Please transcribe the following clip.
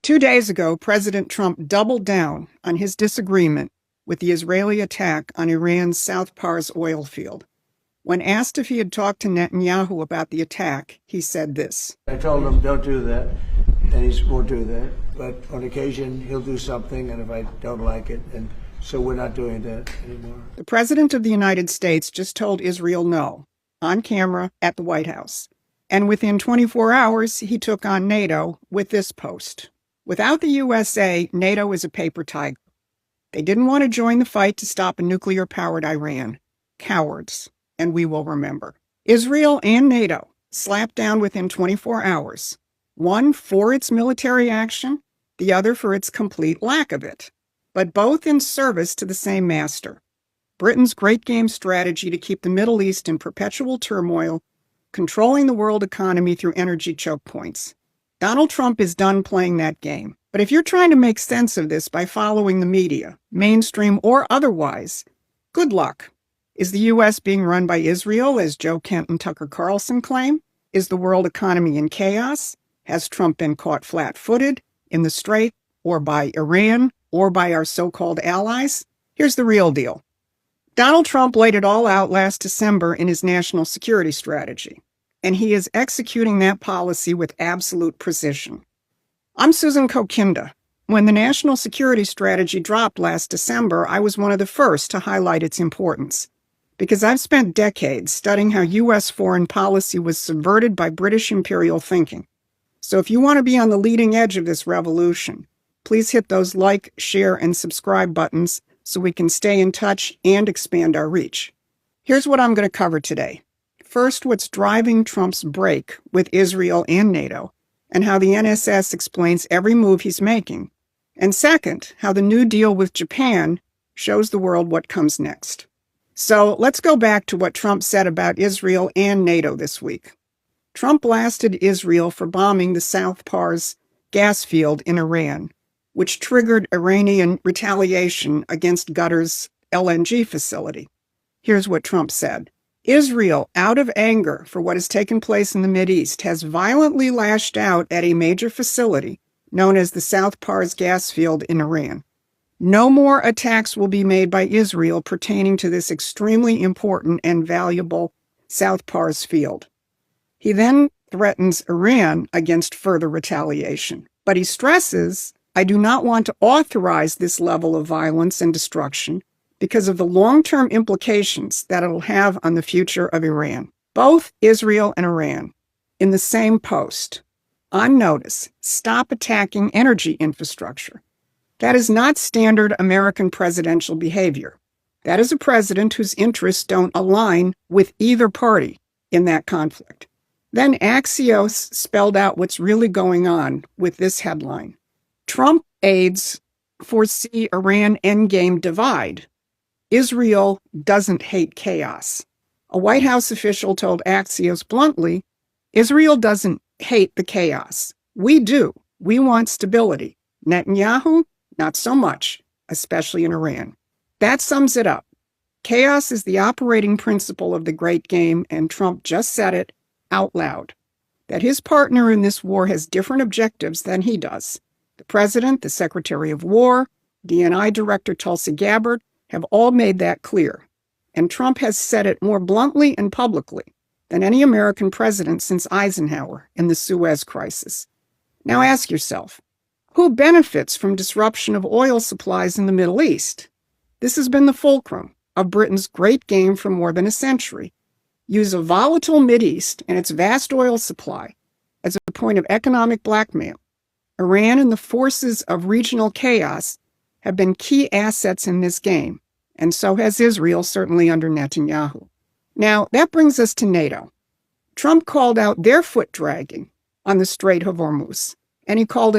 2 days ago, President Trump doubled down on his disagreement with the Israeli attack on Iran's South Pars oil field. When asked if he had talked to Netanyahu about the attack, he said this. I told him, don't do that, and he won't do that. But on occasion, he'll do something, and if I don't like it, and so we're not doing that anymore. The President of the United States just told Israel no, on camera at the White House. And within 24 hours, he took on NATO with this post. Without the USA, NATO is a paper tiger. They didn't want to join the fight to stop a nuclear-powered Iran. Cowards. And we will remember. Israel and NATO slapped down within 24 hours. One for its military action, the other for its complete lack of it. But both in service to the same master. Britain's great game strategy to keep the Middle East in perpetual turmoil, controlling the world economy through energy choke points. Donald Trump is done playing that game. But if you're trying to make sense of this by following the media, mainstream or otherwise, good luck. Is the U.S. being run by Israel, as Joe Kent and Tucker Carlson claim? Is the world economy in chaos? Has Trump been caught flat-footed in the Strait, or by Iran, or by our so-called allies? Here's the real deal. Donald Trump laid it all out last December in his national security strategy, and he is executing that policy with absolute precision. I'm Susan Kokinda. When the national security strategy dropped last December, I was one of the first to highlight its importance, because I've spent decades studying how U.S. foreign policy was subverted by British imperial thinking. So if you want to be on the leading edge of this revolution, please hit those like, share, and subscribe buttons so we can stay in touch and expand our reach. Here's what I'm going to cover today. First, what's driving Trump's break with Israel and NATO, and how the NSS explains every move he's making. And second, how the new deal with Japan shows the world what comes next. So let's go back to what Trump said about Israel and NATO this week. Trump blasted Israel for bombing the South Pars gas field in Iran, which triggered Iranian retaliation against Qatar's LNG facility. Here's what Trump said. Israel, out of anger for what has taken place in the Mideast, has violently lashed out at a major facility known as the South Pars gas field in Iran. No more attacks will be made by Israel pertaining to this extremely important and valuable South Pars field. He then threatens Iran against further retaliation. But he stresses, I do not want to authorize this level of violence and destruction because of the long-term implications that it'll have on the future of Iran. Both Israel and Iran, in the same post, on notice, stop attacking energy infrastructure. That is not standard American presidential behavior. That is a president whose interests don't align with either party in that conflict. Then Axios spelled out what's really going on with this headline. Trump aides foresee Iran endgame divide. Israel doesn't hate chaos. A White House official told Axios bluntly, Israel doesn't hate the chaos. We do. We want stability. Netanyahu, not so much, especially in Iran. That sums it up. Chaos is the operating principle of the great game, and Trump just said it out loud, that his partner in this war has different objectives than he does. The president, the Secretary of War, DNI Director Tulsi Gabbard have all made that clear. And Trump has said it more bluntly and publicly than any American president since Eisenhower in the Suez Crisis. Now ask yourself, who benefits from disruption of oil supplies in the Middle East? This has been the fulcrum of Britain's great game for more than a century. Use a volatile Mideast and its vast oil supply as a point of economic blackmail. Iran and the forces of regional chaos have been key assets in this game, and so has Israel, certainly under Netanyahu. Now, that brings us to NATO. Trump called out their foot-dragging on the Strait of Hormuz, and he called